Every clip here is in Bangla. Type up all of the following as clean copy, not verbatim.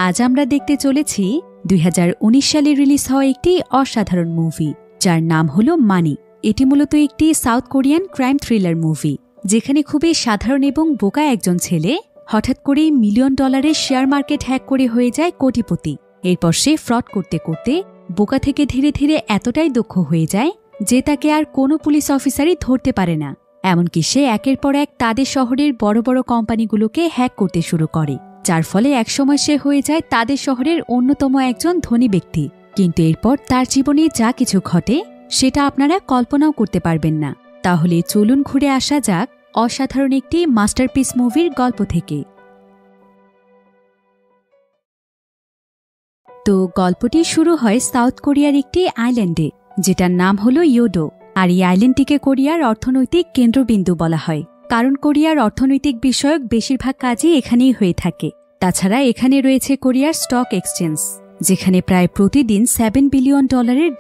আজ আমরা দেখতে চলেছি 2019 সালে রিলিজ হওয়া একটি অসাধারণ মুভি, যার নাম হলো মানি। এটি মূলত একটি south Korean crime thriller movie, যেখানে খুবই সাধারণ এবং বোকা একজন ছেলে হঠাৎ করেই $1,000,000 শেয়ার মার্কেট হ্যাক করে হয়ে যায় কোটিপতি। এরপর সে ফ্রড করতে করতে বোকা থেকে ধীরে ধীরে এতটাই দক্ষ হয়ে যায় যে তাকে আর কোনো পুলিশ অফিসারই ধরতে পারে না। এমনকি সে একের পর এক তাদের শহরের বড় বড় কোম্পানিগুলোকে হ্যাক করতে শুরু করে, যার ফলে একসময় সে হয়ে যায় তাদের শহরের অন্যতম একজন ধনী ব্যক্তি। কিন্তু এরপর তার জীবনে যা কিছু ঘটে সেটা আপনারা কল্পনাও করতে পারবেন না। তাহলে চলুন ঘুরে আসা যাক অসাধারণ একটি মাস্টারপিস মুভির গল্প থেকে। তো গল্পটি শুরু হয় সাউথ কোরিয়ার একটি আইল্যান্ডে, যেটার নাম হলো ইয়োডো। আর এই আইল্যান্ডটিকে কোরিয়ার অর্থনৈতিক কেন্দ্রবিন্দু বলা হয়, কারণ কোরিয়ার অর্থনৈতিক বিষয়ক বেশিরভাগ কাজই এখানেই হয়ে থাকে। তাছাড়া এখানে রয়েছে কোরিয়ার স্টক এক্সচেঞ্জ, যেখানে প্রায় প্রতিদিন $7 বিলিয়ন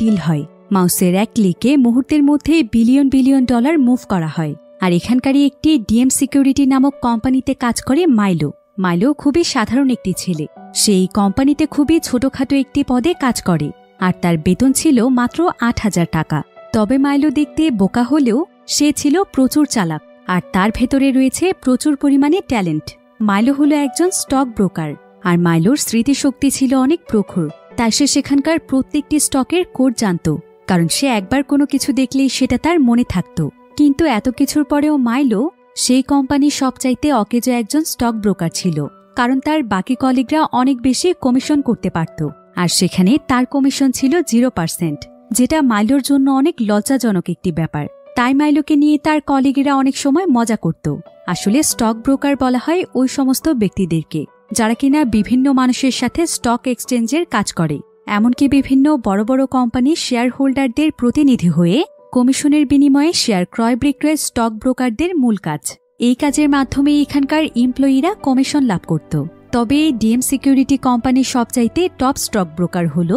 ডিল হয়। মাউসের এক ক্লিকে মুহূর্তের মধ্যে বিলিয়ন বিলিয়ন ডলার মুভ করা হয়। আর এখানকারই একটি ডিএম সিকিউরিটি নামক কোম্পানিতে কাজ করে মাইলো। মাইলো খুবই সাধারণ একটি ছেলে। সেই কোম্পানিতে খুবই ছোটখাটো একটি পদে কাজ করে, আর তার বেতন ছিল মাত্র $8,000 তবে মাইলো দেখতে বোকা হলেও সে ছিল প্রচুর চালাক, আর তার ভেতরে রয়েছে প্রচুর পরিমাণে ট্যালেন্ট। মাইলো হলো একজন স্টক ব্রোকার, আর মাইলোর স্মৃতিশক্তি ছিল অনেক প্রখর। তাই সে সেখানকার প্রত্যেকটি স্টকের কোড জানত, কারণ সে একবার কোনো কিছু দেখলেই সেটা তার মনে থাকত। কিন্তু এত কিছুর পরেও মাইলো সেই কোম্পানির সবচাইতে অকেজো একজন স্টক ব্রোকার ছিল, কারণ তার বাকি কলিগরা অনেক বেশি কমিশন করতে পারত, আর সেখানে তার কমিশন ছিল 0%, যেটা মাইলোর জন্য অনেক লজ্জাজনক একটি ব্যাপার। তাই মাইলোকে নিয়ে তার কলিগেরা অনেক সময় মজা করত। আসলে স্টক ব্রোকার বলা হয় ওই সমস্ত ব্যক্তিদেরকে যারা কিনা বিভিন্ন মানুষের সাথে স্টক এক্সচেঞ্জের কাজ করে, এমনকি বিভিন্ন বড় বড় কোম্পানির শেয়ার হোল্ডারদের প্রতিনিধি হয়ে কমিশনের বিনিময়ে শেয়ার ক্রয় বিক্রয় স্টক ব্রোকারদের মূল কাজ। এই কাজের মাধ্যমে এখানকার এমপ্লয়িরা কমিশন লাভ করত। তবে ডিএম সিকিউরিটি কোম্পানির সবচাইতে টপ স্টক ব্রোকার হল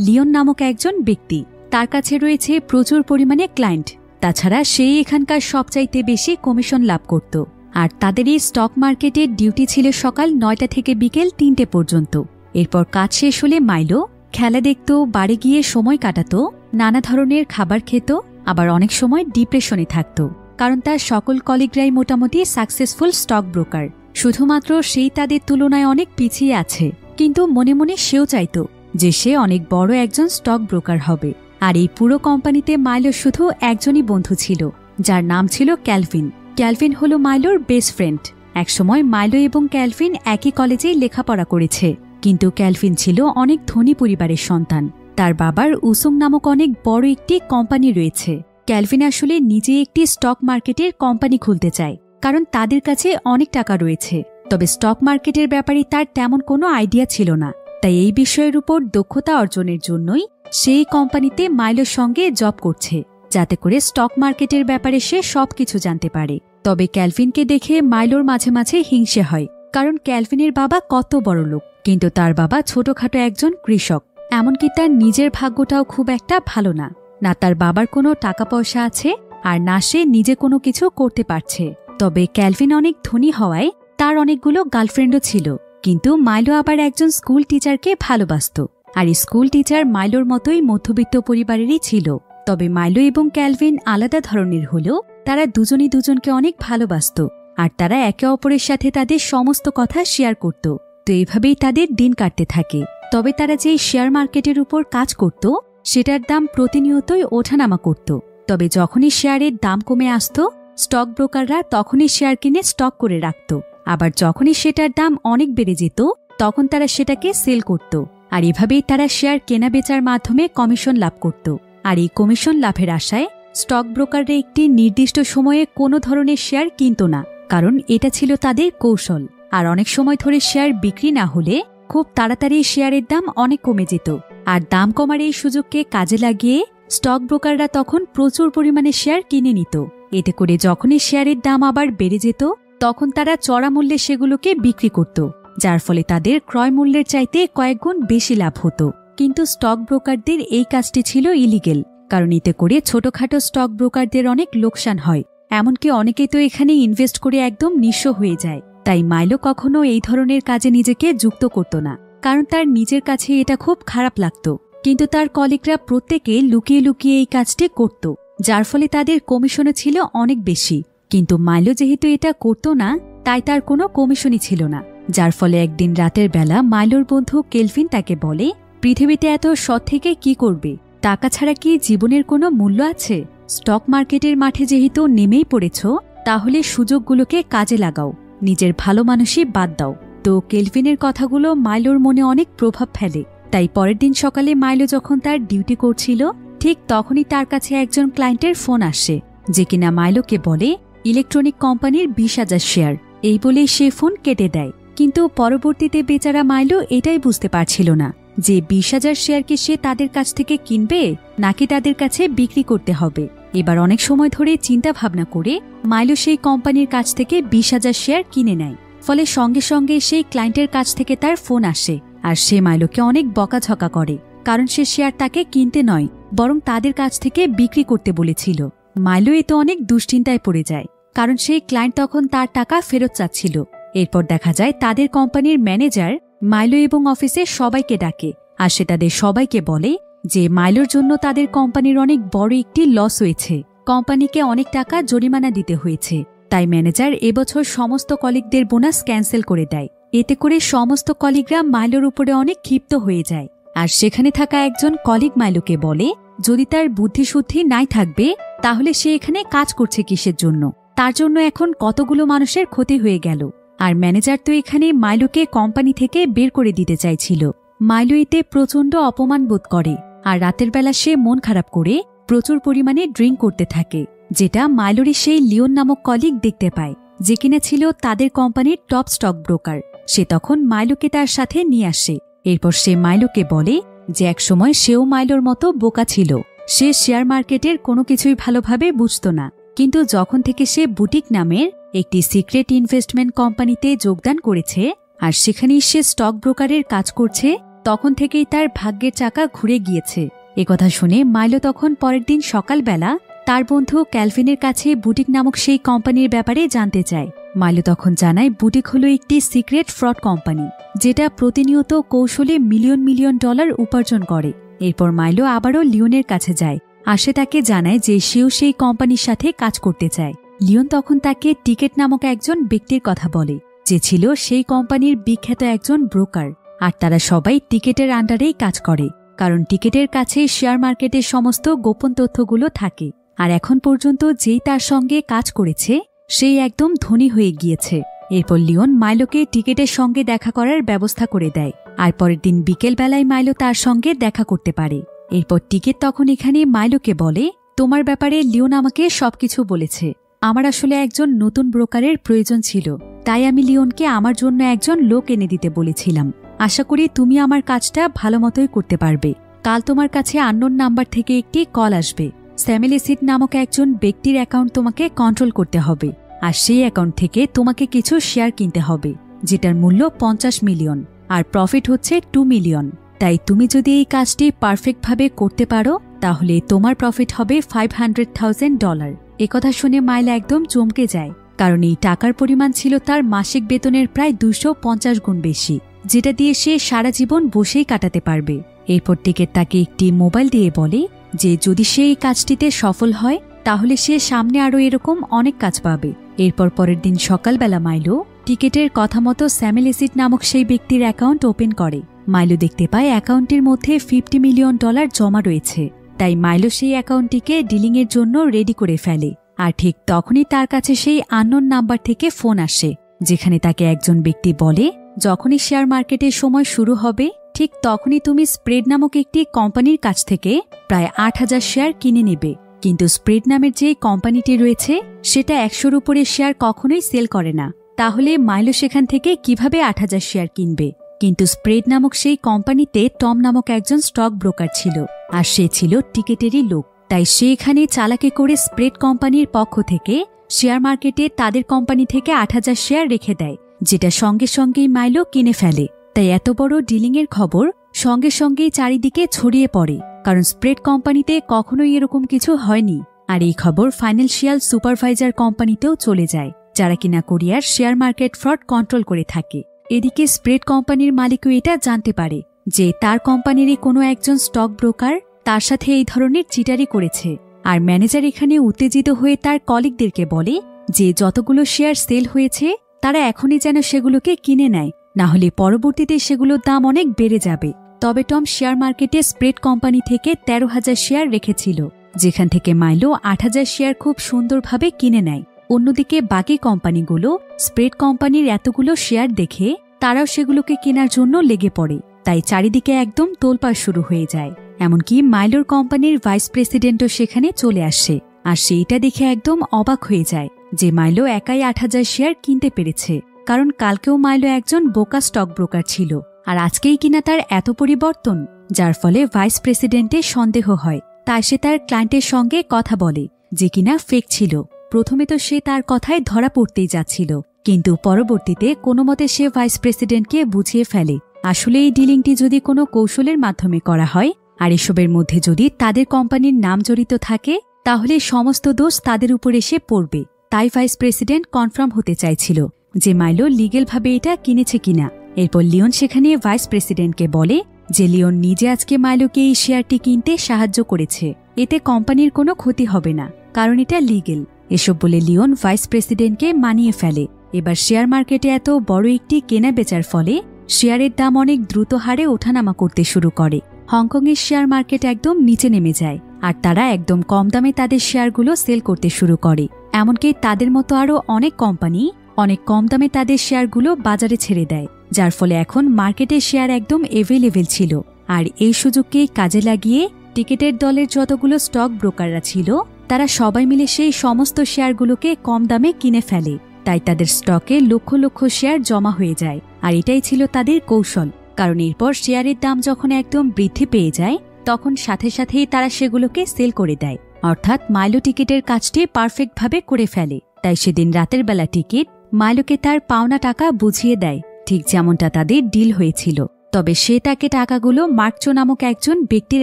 লিওন নামক একজন ব্যক্তি। তার কাছে রয়েছে প্রচুর পরিমাণে ক্লায়েন্ট। তাছাড়া সেই এখানকার সবচাইতে বেশি কমিশন লাভ করত। আর তাদের এই স্টক মার্কেটের ডিউটি ছিল সকাল 9টা থেকে বিকেল 3টে পর্যন্ত। এরপর কাজ শেষ হলে মাইলো খেলা দেখত, বাড়ি গিয়ে সময় কাটাত, নানা ধরনের খাবার খেত, আবার অনেক সময় ডিপ্রেশনে থাকত, কারণ তার সকল কলিগরাই মোটামুটি সাকসেসফুল স্টক ব্রোকার। শুধুমাত্র সেই তাদের তুলনায় অনেক পিছিয়ে আছে, কিন্তু মনে মনে সেও চাইত যে সে অনেক বড় একজন স্টক ব্রোকার হবে। আর এই পুরো কোম্পানিতে মাইলোর শুধু একজনই বন্ধু ছিল, যার নাম ছিল ক্যালভিন। ক্যালভিন হলো মাইলোর বেস্ট ফ্রেন্ড। একসময় মাইলো এবং ক্যালভিন একই কলেজেই লেখাপড়া করেছে, কিন্তু ক্যালভিন ছিল অনেক ধনী পরিবারের সন্তান। তার বাবার উসুং নামক অনেক বড় একটি কোম্পানি রয়েছে। ক্যালভিন আসলে নিজে একটি স্টক মার্কেটের কোম্পানি খুলতে চায়, কারণ তাদের কাছে অনেক টাকা রয়েছে। তবে স্টক মার্কেটের ব্যাপারে তার তেমন কোনো আইডিয়া ছিল না। তাই এই বিষয়ের উপর দক্ষতা অর্জনের জন্যই সেই কোম্পানিতে মাইলোর সঙ্গে জব করছে, যাতে করে স্টক মার্কেটের ব্যাপারে সে সবকিছু জানতে পারে। তবে ক্যালভিনকে দেখে মাইলোর মাঝে মাঝে হিংসে হয়, কারণ ক্যালভিনের বাবা কত বড় লোক, কিন্তু তার বাবা ছোটখাটো একজন কৃষক। এমনকি তার নিজের ভাগ্যটাও খুব একটা ভালো না। না তার বাবার কোনো টাকা পয়সা আছে, আর না সে নিজে কোনো কিছু করতে পারছে। তবে ক্যালভিন অনেক ধনী হওয়ায় তার অনেকগুলো গার্লফ্রেন্ডও ছিল। কিন্তু মাইলো আবার একজন স্কুল টিচারকে ভালোবাসত, আর স্কুল টিচার মাইলোর মতোই মধ্যবিত্ত পরিবারেরই ছিল। তবে মাইলো এবং ক্যালভিন আলাদা ধরনের হলেও তারা দুজনই দুজনকে অনেক ভালোবাসত, আর তারা একে অপরের সাথে তাদের সমস্ত কথা শেয়ার করত। তো এইভাবেই তাদের দিন কাটতে থাকে। তবে তারা যে শেয়ার মার্কেটের উপর কাজ করত সেটার দাম প্রতিনিয়তই ওঠানামা করত। তবে যখনই শেয়ারের দাম কমে আসত, স্টক ব্রোকাররা তখনই শেয়ার কিনে স্টক করে রাখত। আবার যখনই সেটার দাম অনেক বেড়ে যেত, তখন তারা সেটাকে সেল করত। আর এভাবেই তারা শেয়ার কেনা বেচার মাধ্যমে কমিশন লাভ করত। আর এই কমিশন লাভের আশায় স্টক ব্রোকাররা একটি নির্দিষ্ট সময়ে কোনো ধরনের শেয়ার কিনত না, কারণ এটা ছিল তাদের কৌশল। আর অনেক সময় ধরে শেয়ার বিক্রি না হলে খুব তাড়াতাড়ি শেয়ারের দাম অনেক কমে যেত। আর দাম কমার এই সুযোগকে কাজে লাগিয়ে স্টক ব্রোকাররা তখন প্রচুর পরিমাণে শেয়ার কিনে নিত। এতে করে যখনই শেয়ারের দাম আবার বেড়ে যেত, তখন তারা চড়া মূল্যে সেগুলোকে বিক্রি করত, যার ফলে তাদের ক্রয় মূল্যের চাইতে কয়েক গুণ বেশি লাভ হতো। কিন্তু স্টক ব্রোকারদের এই কাজটি ছিল ইলিগেল, কারণ এতে করে ছোটখাটো স্টক ব্রোকারদের অনেক লোকসান হয়। এমনকি অনেকে তো এখানে ইনভেস্ট করে একদম নিঃস্ব হয়ে যায়। তাই মাইলো কখনো এই ধরনের কাজে নিজেকে যুক্ত করত না। কারণ তার নিজের কাছে এটা খুব খারাপ লাগত। কিন্তু তার কলিগরা প্রত্যেকে লুকিয়ে লুকিয়ে এই কাজটি করত, যার ফলে তাদের কমিশনও ছিল অনেক বেশি। কিন্তু মাইলো যেহেতু এটা করত না, তাই তার কোনো কমিশনই ছিল না। যার ফলে একদিন রাতের বেলা মাইলোর বন্ধু কেলভিন তাকে বলে, পৃথিবীতে এত সৎ থেকে কি করবে? টাকা ছাড়া কি জীবনের কোনো মূল্য আছে? স্টক মার্কেটের মাঠে যেহেতু নেমেই পড়েছ, তাহলে সুযোগগুলোকে কাজে লাগাও, নিজের ভালো মানুষই বাদ দাও। তো কেলভিনের কথাগুলো মাইলোর মনে অনেক প্রভাব ফেলে। তাই পরের দিন সকালে মাইলো যখন তার ডিউটি করছিল, ঠিক তখনই তার কাছে একজন ক্লায়েন্টের ফোন আসে, যে কিনা মাইলোকে বলে ইলেকট্রনিক কোম্পানির 20,000 শেয়ার। এই বলেই সে ফোন কেটে দেয়। কিন্তু পরবর্তীতে বেচারা মাইলো এটাই বুঝতে পারছিল না যে 20,000 শেয়ারকে সে তাদের কাছ থেকে কিনবে নাকি তাদের কাছে বিক্রি করতে হবে। এবার অনেক সময় ধরে চিন্তা ভাবনা করে মাইলো সেই কোম্পানির কাছ থেকে 20,000 শেয়ার কিনে নেয়। ফলে সঙ্গে সঙ্গে সেই ক্লায়েন্টের কাছ থেকে তার ফোন আসে, আর সে মাইলোকে অনেক বকাঝকা করে, কারণ সে শেয়ার তাকে কিনতে নয়, বরং তাদের কাছ থেকে বিক্রি করতে বলেছিল। মাইলো এতে অনেক দুশ্চিন্তায় পড়ে যায়, কারণ সেই ক্লায়েন্ট তখন তার টাকা ফেরত চাচ্ছিল। এরপর দেখা যায় তাদের কোম্পানির ম্যানেজার মাইলো এবং অফিসের সবাইকে ডাকে, আর সে তাদের সবাইকে বলে যে মাইলোর জন্য তাদের কোম্পানির অনেক বড় একটি লস হয়েছে, কোম্পানিকে অনেক টাকা জরিমানা দিতে হয়েছে। তাই ম্যানেজার এবছর সমস্ত কলিগদের বোনাস ক্যান্সেল করে দেয়। এতে করে সমস্ত কলিগরা মাইলোর উপরে অনেক ক্ষিপ্ত হয়ে যায়। আর সেখানে থাকা একজন কলিগ মাইলোকে বলে, যদি তার বুদ্ধিশুদ্ধি নাই থাকবে তাহলে সে এখানে কাজ করছে কিসের জন্য? তার জন্য এখন কতগুলো মানুষের ক্ষতি হয়ে গেল। আর ম্যানেজার তো এখানে মাইলোকে কোম্পানি থেকে বের করে দিতে চাইছিল। মাইলো এতে প্রচণ্ড অপমান বোধ করে, আর রাতের বেলা সে মন খারাপ করে প্রচুর পরিমাণে ড্রিঙ্ক করতে থাকে, যেটা মাইলোরই সেই লিওন নামক কলিগ দেখতে পায়, যে কিনা ছিল তাদের কোম্পানির টপ স্টক ব্রোকার। সে তখন মাইলোকে তার সাথে নিয়ে আসে। এরপর সে মাইলোকে বলে যে একসময় সেও মাইলোর মতো বোকা ছিল। সে শেয়ার মার্কেটের কোনো কিছুই ভালোভাবে বুঝত না, কিন্তু যখন থেকে সে বুটিক নামের একটি সিক্রেট ইনভেস্টমেন্ট কোম্পানিতে যোগদান করেছে আর সেখানেই সে স্টক ব্রোকারের কাজ করছে, তখন থেকেই তার ভাগ্যের চাকা ঘুরে গিয়েছে। একথা শুনে মাইলো তখন পরের দিন সকালবেলা তার বন্ধু ক্যালভিনের কাছে বুটিক নামক সেই কোম্পানির ব্যাপারে জানতে চায়। মাইলো তখন জানায় বুটিক হলো একটি সিক্রেট ফ্রড কোম্পানি, যেটা প্রতিনিয়ত কৌশলে মিলিয়ন মিলিয়ন ডলার উপার্জন করে। এরপর মাইলো আবারও লিওনের কাছে যায়, আর সে তাকে জানায় যে সেও সেই কোম্পানির সাথে কাজ করতে চায়। লিওন তখন তাকে টিকেট নামক একজন ব্যক্তির কথা বলে, যে ছিল সেই কোম্পানির বিখ্যাত একজন ব্রোকার। আর তারা সবাই টিকেটের আন্ডারেই কাজ করে, কারণ টিকেটের কাছে শেয়ার মার্কেটের সমস্ত গোপন তথ্যগুলো থাকে। আর এখন পর্যন্ত যেই তার সঙ্গে কাজ করেছে সেই একদম ধনী হয়ে গিয়েছে। এরপর লিওন মাইলোকে টিকেটের সঙ্গে দেখা করার ব্যবস্থা করে দেয়, আর পরের দিন বিকেলবেলায় মাইলো তার সঙ্গে দেখা করতে পারে। এরপর টিকেট তখন এখানে মাইলোকে বলে, তোমার ব্যাপারে লিওন আমাকে সবকিছু বলেছে। আমার আসলে একজন নতুন ব্রোকারের প্রয়োজন ছিল, তাই আমি লিওনকে আমার জন্য একজন লোক এনে দিতে বলেছিলাম। আশা করি তুমি আমার কাজটা ভালো মতোই করতে পারবে। কাল তোমার কাছে আননোন নাম্বার থেকে একটি কল আসবে। স্যামেল এসিড নামক একজন ব্যক্তির অ্যাকাউন্ট তোমাকে কন্ট্রোল করতে হবে, আর সেই অ্যাকাউন্ট থেকে তোমাকে কিছু শেয়ার কিনতে হবে, যেটার মূল্য 50 মিলিয়ন, আর প্রফিট হচ্ছে 2 মিলিয়ন। তাই তুমি যদি এই কাজটি পারফেক্টভাবে করতে পারো তাহলে তোমার প্রফিট হবে $500,000। একথা শুনে মাইলা একদম চমকে যায়, কারণ এই টাকার পরিমাণ ছিল তার মাসিক বেতনের প্রায় 250 গুণ বেশি, যেটা দিয়ে সে সারা জীবন বসেই কাটাতে পারবে। এরপর টিকেট তাকে একটি মোবাইল দিয়ে বলে যে যদি সে এই কাজটিতে সফল হয় তাহলে সে সামনে আরও এরকম অনেক কাজ পাবে। এরপর পরের দিন সকালবেলা মাইলো টিকেটের কথা মতো স্যামেল এসিড নামক সেই ব্যক্তির অ্যাকাউন্ট ওপেন করে। মাইলো দেখতে পায় অ্যাকাউন্টের মধ্যে $50 মিলিয়ন জমা রয়েছে। তাই মাইলো সেই অ্যাকাউন্টটিকে ডিলিংয়ের জন্য রেডি করে ফেলে। আর ঠিক তখনই তার কাছে সেই আননোন নাম্বার থেকে ফোন আসে, যেখানে তাকে একজন ব্যক্তি বলে, যখনই শেয়ার মার্কেটের সময় শুরু হবে ঠিক তখনই তুমি স্প্রেড নামক একটি কোম্পানির কাছ থেকে প্রায় 8,000 শেয়ার কিনে নেবে। কিন্তু স্প্রেড নামের যে কোম্পানিটি রয়েছে সেটা 100-র উপরে শেয়ার কখনোই সেল করে না। তাহলে মাইলো সেখান থেকে কিভাবে 8,000 শেয়ার কিনবে? কিন্তু স্প্রেড নামক সেই কোম্পানিতে টম নামক একজন স্টক ব্রোকার ছিল, আর সে ছিল টিকেটেরই লোক। তাই সে এখানে চালাকি করে স্প্রেড কোম্পানির পক্ষ থেকে শেয়ার মার্কেটে তাদের কোম্পানি থেকে 8,000 শেয়ার রেখে দেয়, যেটা সঙ্গে সঙ্গেই মাইলো কিনে ফেলে। তাই এত বড় ডিলিংয়ের খবর সঙ্গে সঙ্গেই চারিদিকে ছড়িয়ে পড়ে, কারণ স্প্রেড কোম্পানিতে কখনোই এরকম কিছু হয়নি। আর এই খবর ফাইন্যান্সিয়াল সুপারভাইজার কোম্পানিতেও চলে যায়, যারা কিনা কোরিয়ার শেয়ার মার্কেট ফ্রড কন্ট্রোল করে থাকে। এদিকে স্প্রেড কোম্পানির মালিকও এটা জানতে পারে যে তার কোম্পানিরই কোনো একজন স্টক ব্রোকার তার সাথে এই ধরনের চিটারি করেছে। আর ম্যানেজার এখানে উত্তেজিত হয়ে তার কলিগদেরকে বলে যে যতগুলো শেয়ার সেল হয়েছে তারা এখনই যেন সেগুলোকে কিনে নেয়, না হলে পরবর্তীতে সেগুলোর দাম অনেক বেড়ে যাবে। তবে টম শেয়ার মার্কেটে স্প্রেড কোম্পানি থেকে 13,000 শেয়ার রেখেছিল, যেখান থেকে মাইলো 8,000 শেয়ার খুব সুন্দরভাবে কিনে নেয়। অন্যদিকে বাকি কোম্পানিগুলো স্প্রেড কোম্পানির এতগুলো শেয়ার দেখে তারাও সেগুলোকে কেনার জন্য লেগে পড়ে। তাই চারিদিকে একদম তোলপাড় শুরু হয়ে যায়। এমনকি মাইলোর কোম্পানির ভাইস প্রেসিডেন্টও সেখানে চলে আসে, আর সেইটা দেখে একদম অবাক হয়ে যায় যে মাইলো একাই 8,000 শেয়ার কিনতে পেরেছে। কারণ কালকেও মাইলো একজন বোকা স্টক ব্রোকার ছিল, আর আজকেই কিনা তার এত পরিবর্তন, যার ফলে ভাইস প্রেসিডেন্টের সন্দেহ হয়। তাই সে তার ক্লায়েন্টের সঙ্গে কথা বলে যে কিনা ফেক ছিল। প্রথমে তো সে তার কথায় ধরা পড়তেই যাচ্ছিল, কিন্তু পরবর্তীতে কোনোমতে সে ভাইস প্রেসিডেন্টকে বুঝিয়ে ফেলে আসলে এই ডিলিংটি যদি কোনো কৌশলের মাধ্যমে করা হয় আর এসবের মধ্যে যদি তাদের কোম্পানির নাম জড়িত থাকে তাহলে সমস্ত দোষ তাদের উপর এসে পড়বে। তাই ভাইস প্রেসিডেন্ট কনফার্ম হতে চাইছিল যে মাইলো লিগেলভাবে এটা কিনেছে কিনা। এরপর লিওন সেখানে ভাইস প্রেসিডেন্টকে বলে যে লিওন নিজে আজকে মাইলোকে এই শেয়ারটি কিনতে সাহায্য করেছে, এতে কোম্পানির কোনো ক্ষতি হবে না, কারণ এটা লিগেল। এসব বলে লিওন ভাইস প্রেসিডেন্টকে মানিয়ে ফেলে। এবার শেয়ার মার্কেটে এত বড় একটি কেনা বেচার ফলে শেয়ারের দাম অনেক দ্রুত হারে ওঠানামা করতে শুরু করে। হংকংয়ের শেয়ার মার্কেট একদম নিচে নেমে যায়, আর তারা একদম কম দামে তাদের শেয়ারগুলো সেল করতে শুরু করে। এমনকি তাদের মতো আরও অনেক কোম্পানি অনেক কম দামে তাদের শেয়ারগুলো বাজারে ছেড়ে দেয়, যার ফলে এখন মার্কেটে শেয়ার একদম এভেলেবেল ছিল। আর এই সুযোগকে কাজে লাগিয়ে টিকেটের দলের যতগুলো স্টক ব্রোকাররা ছিল তারা সবাই মিলে সেই সমস্ত শেয়ারগুলোকে কম দামে কিনে ফেলে। তাই তাদের স্টকে লক্ষ লক্ষ শেয়ার জমা হয়ে যায়, আর এটাই ছিল তাদের কৌশল। কারণ এরপর শেয়ারের দাম যখন একদম বৃদ্ধি পেয়ে যায় তখন সাথে সাথেই তারা সেগুলোকে সেল করে দেয়, অর্থাৎ মাইলো টিকিটের কাজটি পারফেক্টভাবে করে ফেলে। তাই সেদিন রাতের বেলা টিকিট মাইলোকে তার পাওনা টাকা বুঝিয়ে দেয়, ঠিক যেমনটা তাদের ডিল হয়েছিল। তবে সে তাকে টাকাগুলো মার্কচো নামক একজন ব্যক্তির